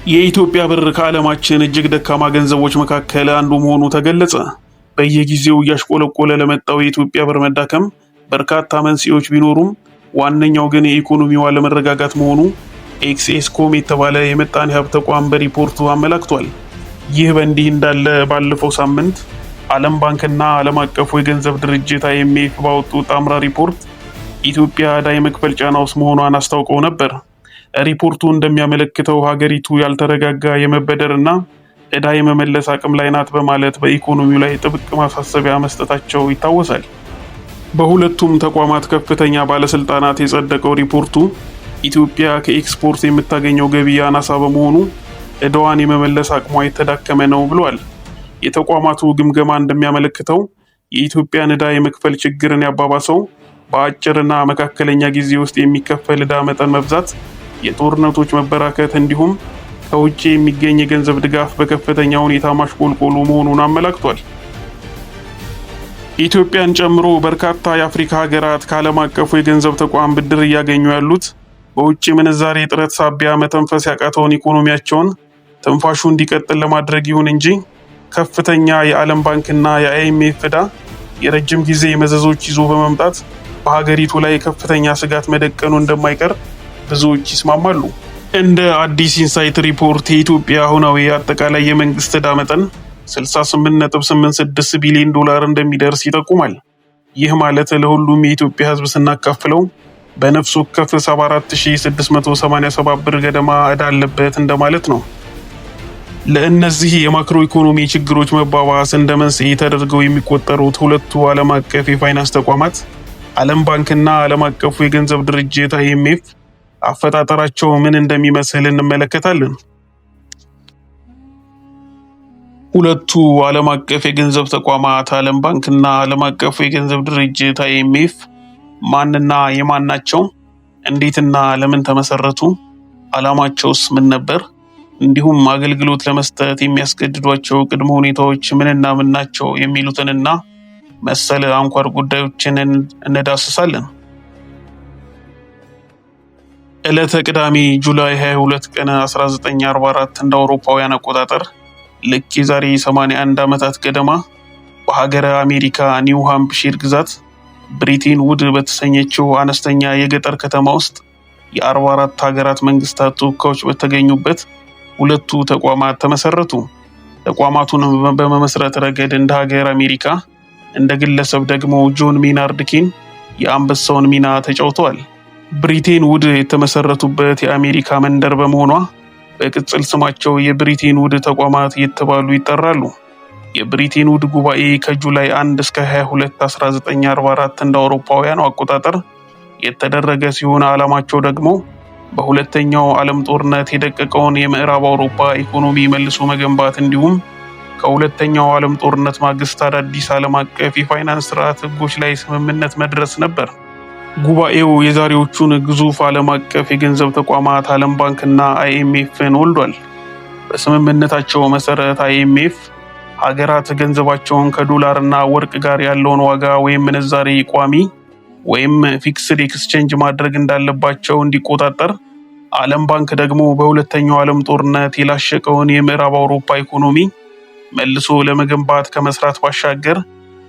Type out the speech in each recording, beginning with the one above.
የኢትዮጵያ ብር ከዓለማችን እጅግ ደካማ ገንዘቦች መካከል አንዱ መሆኑ ተገለጸ። በየጊዜው እያሽቆለቆለ ለመጣው የኢትዮጵያ ብር መዳከም በርካታ መንስኤዎች ቢኖሩም ዋነኛው ግን የኢኮኖሚው አለመረጋጋት መሆኑ ኤክስኤስኮም የተባለ የምጣኔ ሀብት ተቋም በሪፖርቱ አመላክቷል። ይህ በእንዲህ እንዳለ ባለፈው ሳምንት ዓለም ባንክና ዓለም አቀፉ የገንዘብ ድርጅት IMF ባወጡት ጣምራ ሪፖርት ኢትዮጵያ ዕዳ የመክፈል ጫና ውስጥ መሆኗን አስታውቀው ነበር። ሪፖርቱ እንደሚያመለክተው ሀገሪቱ ያልተረጋጋ የመበደርና ዕዳ የመመለስ አቅም ላይ ናት በማለት በኢኮኖሚው ላይ ጥብቅ ማሳሰቢያ መስጠታቸው ይታወሳል። በሁለቱም ተቋማት ከፍተኛ ባለስልጣናት የጸደቀው ሪፖርቱ ኢትዮጵያ ከኤክስፖርት የምታገኘው ገቢ አናሳ በመሆኑ ዕዳዋን የመመለስ አቅሟ የተዳከመ ነው ብሏል። የተቋማቱ ግምገማ እንደሚያመለክተው የኢትዮጵያን ዕዳ የመክፈል ችግርን ያባባሰው በአጭርና መካከለኛ ጊዜ ውስጥ የሚከፈል ዕዳ መጠን መብዛት፣ የጦርነቶች መበራከት እንዲሁም ከውጭ የሚገኝ የገንዘብ ድጋፍ በከፍተኛ ሁኔታ ማሽቆልቆሉ መሆኑን አመላክቷል። ኢትዮጵያን ጨምሮ በርካታ የአፍሪካ ሀገራት ከዓለም አቀፉ የገንዘብ ተቋም ብድር እያገኙ ያሉት በውጭ ምንዛሬ እጥረት ሳቢያ መተንፈስ ያቃተውን ኢኮኖሚያቸውን ትንፋሹ እንዲቀጥል ለማድረግ ይሁን እንጂ ከፍተኛ የዓለም ባንክና የIMF ዕዳ የረጅም ጊዜ መዘዞች ይዞ በመምጣት በሀገሪቱ ላይ ከፍተኛ ስጋት መደቀኑ እንደማይቀር ብዙዎች ይስማማሉ። እንደ አዲስ ኢንሳይት ሪፖርት የኢትዮጵያ አሁናዊ አጠቃላይ የመንግስት ዕዳ መጠን 68.86 ቢሊዮን ዶላር እንደሚደርስ ይጠቁማል። ይህ ማለት ለሁሉም የኢትዮጵያ ሕዝብ ስናካፍለው በነፍስ ወከፍ 74687 ብር ገደማ ዕዳ አለበት እንደማለት ነው። ለእነዚህ የማክሮ ኢኮኖሚ ችግሮች መባባስ እንደ መንስኤ ተደርገው የሚቆጠሩት ሁለቱ ዓለም አቀፍ የፋይናንስ ተቋማት ዓለም ባንክና ዓለም አቀፉ የገንዘብ ድርጅት IMF አፈጣጠራቸው ምን እንደሚመስል እንመለከታለን። ሁለቱ ዓለም አቀፍ የገንዘብ ተቋማት ዓለም ባንክና ዓለም አቀፉ የገንዘብ ድርጅት IMF ማንና የማን ናቸው? እንዴትና ለምን ተመሰረቱ? ዓላማቸውስ ምን ነበር? እንዲሁም አገልግሎት ለመስጠት የሚያስገድዷቸው ቅድመ ሁኔታዎች ምንና ምን ናቸው? የሚሉትንና መሰል አንኳር ጉዳዮችን እንዳስሳለን። ዕለተ ቅዳሜ ጁላይ 22 ቀን 1944 እንደ አውሮፓውያን አቆጣጠር ልክ የዛሬ 81 ዓመታት ገደማ በሀገረ አሜሪካ ኒው ሃምፕሺር ግዛት ብሪቴን ውድ በተሰኘችው አነስተኛ የገጠር ከተማ ውስጥ የ44 ሀገራት መንግስታት ተወካዮች በተገኙበት ሁለቱ ተቋማት ተመሰረቱ። ተቋማቱን በመመስረት ረገድ እንደ ሀገር አሜሪካ እንደ ግለሰብ ደግሞ ጆን ሜናርድ ኬን የአንበሳውን ሚና ተጫውተዋል። ብሪቴን ውድ የተመሰረቱበት የአሜሪካ መንደር በመሆኗ በቅጽል ስማቸው የብሪቴን ውድ ተቋማት እየተባሉ ይጠራሉ። የብሪቴን ውድ ጉባኤ ከጁላይ 1 እስከ 22 1944 እንደ አውሮፓውያኑ አቆጣጠር የተደረገ ሲሆን ዓላማቸው ደግሞ በሁለተኛው ዓለም ጦርነት የደቀቀውን የምዕራብ አውሮፓ ኢኮኖሚ መልሶ መገንባት እንዲሁም ከሁለተኛው ዓለም ጦርነት ማግስት አዳዲስ ዓለም አቀፍ የፋይናንስ ስርዓት ህጎች ላይ ስምምነት መድረስ ነበር። ጉባኤው የዛሬዎቹን ግዙፍ ዓለም አቀፍ የገንዘብ ተቋማት ዓለም ባንክና IMFን ወልዷል። በስምምነታቸው መሰረት IMF ሀገራት ገንዘባቸውን ከዶላርና ወርቅ ጋር ያለውን ዋጋ ወይም ምንዛሬ ቋሚ ወይም ፊክስድ ኤክስቼንጅ ማድረግ እንዳለባቸው እንዲቆጣጠር፣ ዓለም ባንክ ደግሞ በሁለተኛው ዓለም ጦርነት የላሸቀውን የምዕራብ አውሮፓ ኢኮኖሚ መልሶ ለመገንባት ከመስራት ባሻገር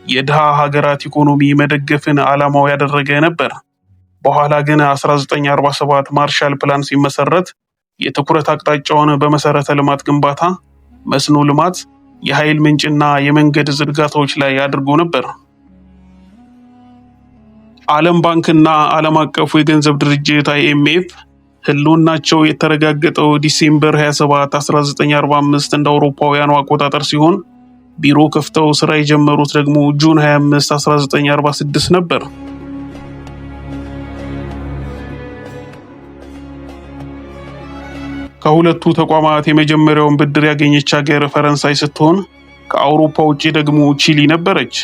የድሃ ሀገራት ኢኮኖሚ መደገፍን ዓላማው ያደረገ ነበር። በኋላ ግን 1947 ማርሻል ፕላን ሲመሰረት የትኩረት አቅጣጫውን በመሰረተ ልማት ግንባታ፣ መስኖ ልማት፣ የኃይል ምንጭና የመንገድ ዝርጋታዎች ላይ አድርጎ ነበር። ዓለም ባንክና ዓለም አቀፉ የገንዘብ ድርጅት IMF ህልውናቸው የተረጋገጠው ዲሴምበር 27 1945 እንደ አውሮፓውያኑ አቆጣጠር ሲሆን ቢሮ ከፍተው ስራ የጀመሩት ደግሞ ጁን 25 1946 ነበር። ከሁለቱ ተቋማት የመጀመሪያውን ብድር ያገኘች ሀገር ፈረንሳይ ስትሆን ከአውሮፓ ውጪ ደግሞ ቺሊ ነበረች።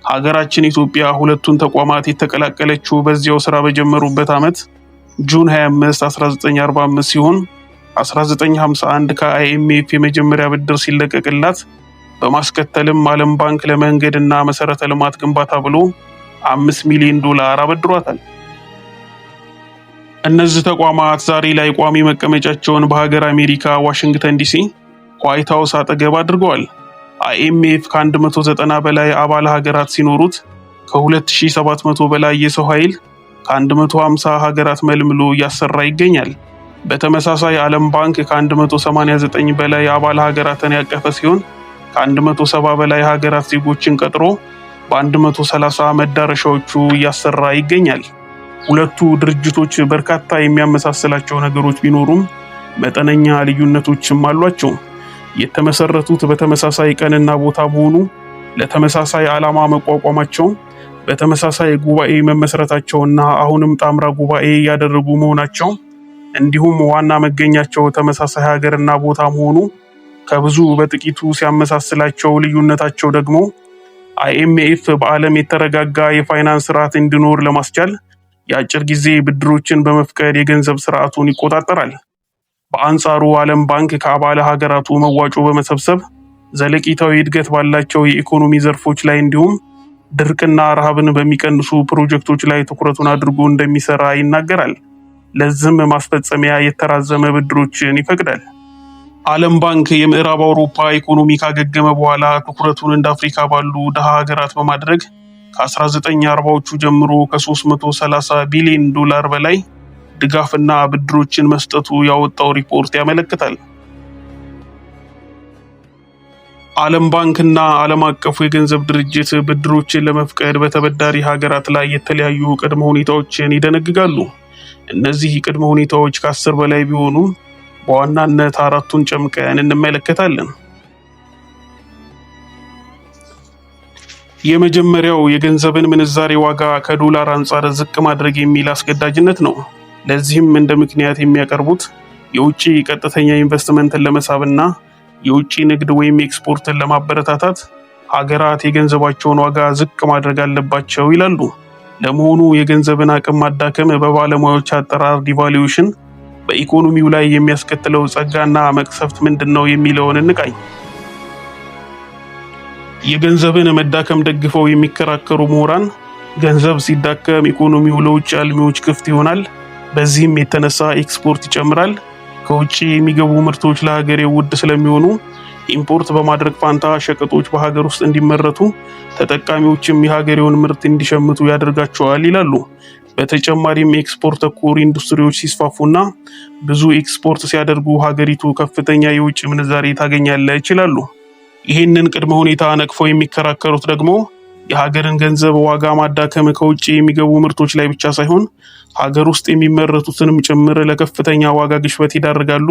ሀገራችን ኢትዮጵያ ሁለቱን ተቋማት የተቀላቀለችው በዚያው ስራ በጀመሩበት ዓመት ጁን 25 1945 ሲሆን 1951 ከIMF የመጀመሪያ ብድር ሲለቀቅላት በማስከተልም ዓለም ባንክ ለመንገድና መሰረተ ልማት ግንባታ ብሎ $5 ሚሊዮን አበድሯታል። እነዚህ ተቋማት ዛሬ ላይ ቋሚ መቀመጫቸውን በሀገር አሜሪካ ዋሽንግተን ዲሲ ዋይት ሃውስ አጠገብ አድርገዋል። አይኤምኤፍ ከ190 በላይ አባል ሀገራት ሲኖሩት ከ2700 በላይ የሰው ኃይል ከ150 ሀገራት መልምሎ እያሰራ ይገኛል። በተመሳሳይ ዓለም ባንክ ከ189 በላይ አባል ሀገራትን ያቀፈ ሲሆን ከ170 በላይ ሀገራት ዜጎችን ቀጥሮ በ130 መዳረሻዎቹ እያሰራ ይገኛል። ሁለቱ ድርጅቶች በርካታ የሚያመሳስላቸው ነገሮች ቢኖሩም መጠነኛ ልዩነቶችም አሏቸው። የተመሰረቱት በተመሳሳይ ቀንና ቦታ መሆኑ፣ ለተመሳሳይ ዓላማ መቋቋማቸው፣ በተመሳሳይ ጉባኤ መመስረታቸውና አሁንም ጣምራ ጉባኤ ያደረጉ መሆናቸው እንዲሁም ዋና መገኛቸው ተመሳሳይ ሀገርና ቦታ መሆኑ ከብዙ በጥቂቱ ሲያመሳስላቸው፣ ልዩነታቸው ደግሞ አይኤምኤፍ በዓለም የተረጋጋ የፋይናንስ ስርዓት እንዲኖር ለማስቻል የአጭር ጊዜ ብድሮችን በመፍቀድ የገንዘብ ስርዓቱን ይቆጣጠራል። በአንጻሩ ዓለም ባንክ ከአባል ሀገራቱ መዋጮ በመሰብሰብ ዘለቂታዊ እድገት ባላቸው የኢኮኖሚ ዘርፎች ላይ እንዲሁም ድርቅና ረሃብን በሚቀንሱ ፕሮጀክቶች ላይ ትኩረቱን አድርጎ እንደሚሰራ ይናገራል። ለዚህም ማስፈጸሚያ የተራዘመ ብድሮችን ይፈቅዳል። ዓለም ባንክ የምዕራብ አውሮፓ ኢኮኖሚ ካገገመ በኋላ ትኩረቱን እንደ አፍሪካ ባሉ ድሃ ሀገራት በማድረግ ከ1940ዎቹ ጀምሮ ከ330 ቢሊዮን ዶላር በላይ ድጋፍና ብድሮችን መስጠቱ ያወጣው ሪፖርት ያመለክታል። ዓለም ባንክና ዓለም አቀፉ የገንዘብ ድርጅት ብድሮችን ለመፍቀድ በተበዳሪ ሀገራት ላይ የተለያዩ ቅድመ ሁኔታዎችን ይደነግጋሉ። እነዚህ ቅድመ ሁኔታዎች ከ10 በላይ ቢሆኑ በዋናነት አራቱን ጨምቀን እንመለከታለን። የመጀመሪያው የገንዘብን ምንዛሬ ዋጋ ከዶላር አንጻር ዝቅ ማድረግ የሚል አስገዳጅነት ነው። ለዚህም እንደ ምክንያት የሚያቀርቡት የውጭ ቀጥተኛ ኢንቨስትመንትን ለመሳብና የውጭ ንግድ ወይም ኤክስፖርትን ለማበረታታት ሀገራት የገንዘባቸውን ዋጋ ዝቅ ማድረግ አለባቸው ይላሉ። ለመሆኑ የገንዘብን አቅም ማዳከም በባለሙያዎች አጠራር ዲቫሉዌሽን በኢኮኖሚው ላይ የሚያስከትለው ጸጋና መቅሰፍት ምንድነው የሚለውን እንቃኝ። የገንዘብን መዳከም ደግፈው የሚከራከሩ ምሁራን ገንዘብ ሲዳከም ኢኮኖሚው ለውጭ አልሚዎች ክፍት ይሆናል፣ በዚህም የተነሳ ኤክስፖርት ይጨምራል፣ ከውጭ የሚገቡ ምርቶች ለሀገሬው ውድ ስለሚሆኑ ኢምፖርት በማድረግ ፋንታ ሸቀጦች በሀገር ውስጥ እንዲመረቱ ተጠቃሚዎችም የሀገሬውን ምርት እንዲሸምቱ ያደርጋቸዋል ይላሉ። በተጨማሪም ኤክስፖርት ተኮር ኢንዱስትሪዎች ሲስፋፉና ብዙ ኤክስፖርት ሲያደርጉ ሀገሪቱ ከፍተኛ የውጭ ምንዛሬ ታገኛለች ይላሉ። ይህንን ቅድመ ሁኔታ ነቅፈው የሚከራከሩት ደግሞ የሀገርን ገንዘብ ዋጋ ማዳከም ከውጭ የሚገቡ ምርቶች ላይ ብቻ ሳይሆን ሀገር ውስጥ የሚመረቱትንም ጭምር ለከፍተኛ ዋጋ ግሽበት ይዳርጋሉ።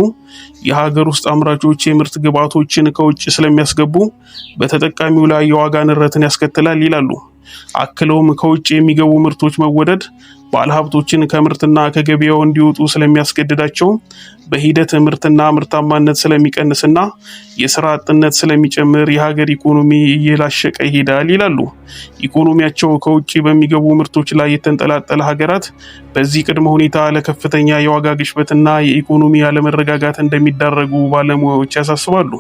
የሀገር ውስጥ አምራቾች የምርት ግብዓቶችን ከውጭ ስለሚያስገቡ በተጠቃሚው ላይ የዋጋ ንረትን ያስከትላል ይላሉ። አክለውም ከውጭ የሚገቡ ምርቶች መወደድ ባለሀብቶችን ከምርትና ከገበያው እንዲወጡ ስለሚያስገድዳቸው በሂደት ምርትና ምርታማነት ስለሚቀንስና የስራ አጥነት ስለሚጨምር የሀገር ኢኮኖሚ እየላሸቀ ይሄዳል ይላሉ። ኢኮኖሚያቸው ከውጭ በሚገቡ ምርቶች ላይ የተንጠላጠለ ሀገራት በዚህ ቅድመ ሁኔታ ለከፍተኛ የዋጋ ግሽበትና የኢኮኖሚ አለመረጋጋት እንደሚዳረጉ ባለሙያዎች ያሳስባሉ።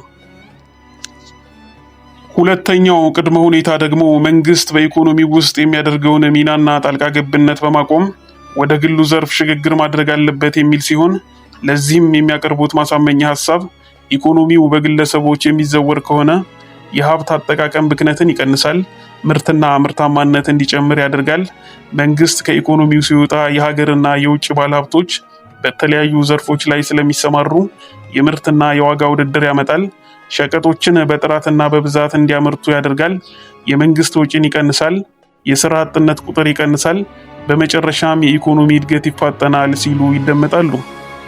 ሁለተኛው ቅድመ ሁኔታ ደግሞ መንግስት በኢኮኖሚ ውስጥ የሚያደርገውን ሚናና ጣልቃ ገብነት በማቆም ወደ ግሉ ዘርፍ ሽግግር ማድረግ አለበት የሚል ሲሆን ለዚህም የሚያቀርቡት ማሳመኛ ሀሳብ ኢኮኖሚው በግለሰቦች የሚዘወር ከሆነ የሀብት አጠቃቀም ብክነትን ይቀንሳል፣ ምርትና ምርታማነት እንዲጨምር ያደርጋል። መንግስት ከኢኮኖሚው ሲወጣ የሀገርና የውጭ ባለሀብቶች በተለያዩ ዘርፎች ላይ ስለሚሰማሩ የምርትና የዋጋ ውድድር ያመጣል። ሸቀጦችን በጥራትና በብዛት እንዲያመርቱ ያደርጋል። የመንግስት ወጪን ይቀንሳል። የስራ አጥነት ቁጥር ይቀንሳል። በመጨረሻም የኢኮኖሚ እድገት ይፋጠናል ሲሉ ይደመጣሉ።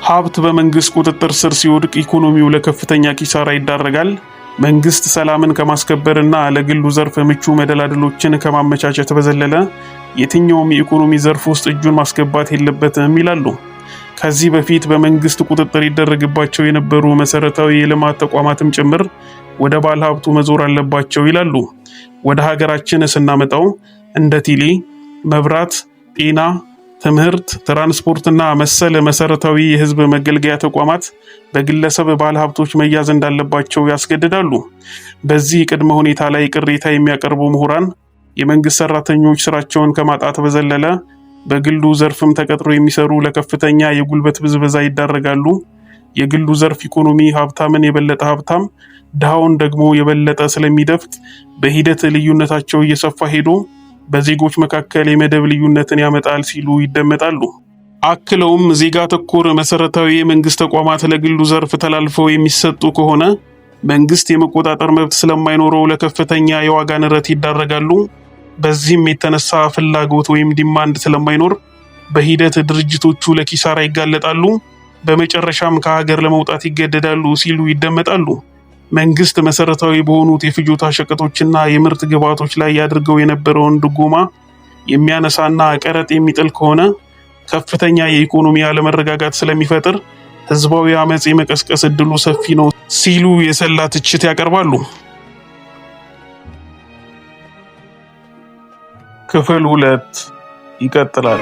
ሀብት በመንግስት ቁጥጥር ስር ሲወድቅ ኢኮኖሚው ለከፍተኛ ኪሳራ ይዳረጋል። መንግስት ሰላምን ከማስከበርና ለግሉ ዘርፍ ምቹ መደላድሎችን ከማመቻቸት በዘለለ የትኛውም የኢኮኖሚ ዘርፍ ውስጥ እጁን ማስገባት የለበትም ይላሉ። ከዚህ በፊት በመንግስት ቁጥጥር ይደረግባቸው የነበሩ መሰረታዊ የልማት ተቋማትም ጭምር ወደ ባለሀብቱ መዞር አለባቸው ይላሉ። ወደ ሀገራችን ስናመጣው እንደ ቴሌ፣ መብራት፣ ጤና፣ ትምህርት፣ ትራንስፖርትና መሰል መሰረታዊ የህዝብ መገልገያ ተቋማት በግለሰብ ባለሀብቶች መያዝ እንዳለባቸው ያስገድዳሉ። በዚህ ቅድመ ሁኔታ ላይ ቅሬታ የሚያቀርቡ ምሁራን የመንግስት ሰራተኞች ስራቸውን ከማጣት በዘለለ በግሉ ዘርፍም ተቀጥሮ የሚሰሩ ለከፍተኛ የጉልበት ብዝበዛ ይዳረጋሉ። የግሉ ዘርፍ ኢኮኖሚ ሀብታምን የበለጠ ሀብታም፣ ድሃውን ደግሞ የበለጠ ስለሚደፍጥ በሂደት ልዩነታቸው እየሰፋ ሄዶ በዜጎች መካከል የመደብ ልዩነትን ያመጣል ሲሉ ይደመጣሉ። አክለውም ዜጋ ተኮር መሰረታዊ የመንግስት ተቋማት ለግሉ ዘርፍ ተላልፈው የሚሰጡ ከሆነ መንግስት የመቆጣጠር መብት ስለማይኖረው ለከፍተኛ የዋጋ ንረት ይዳረጋሉ። በዚህም የተነሳ ፍላጎት ወይም ዲማንድ ስለማይኖር በሂደት ድርጅቶቹ ለኪሳራ ይጋለጣሉ። በመጨረሻም ከሀገር ለመውጣት ይገደዳሉ ሲሉ ይደመጣሉ። መንግስት መሰረታዊ በሆኑት የፍጆታ ሸቀጦችና የምርት ግብዓቶች ላይ ያድርገው የነበረውን ድጎማ የሚያነሳና ቀረጥ የሚጥል ከሆነ ከፍተኛ የኢኮኖሚ አለመረጋጋት ስለሚፈጥር ህዝባዊ አመጽ የመቀስቀስ እድሉ ሰፊ ነው ሲሉ የሰላ ትችት ያቀርባሉ። ክፍል 2 ይቀጥላል።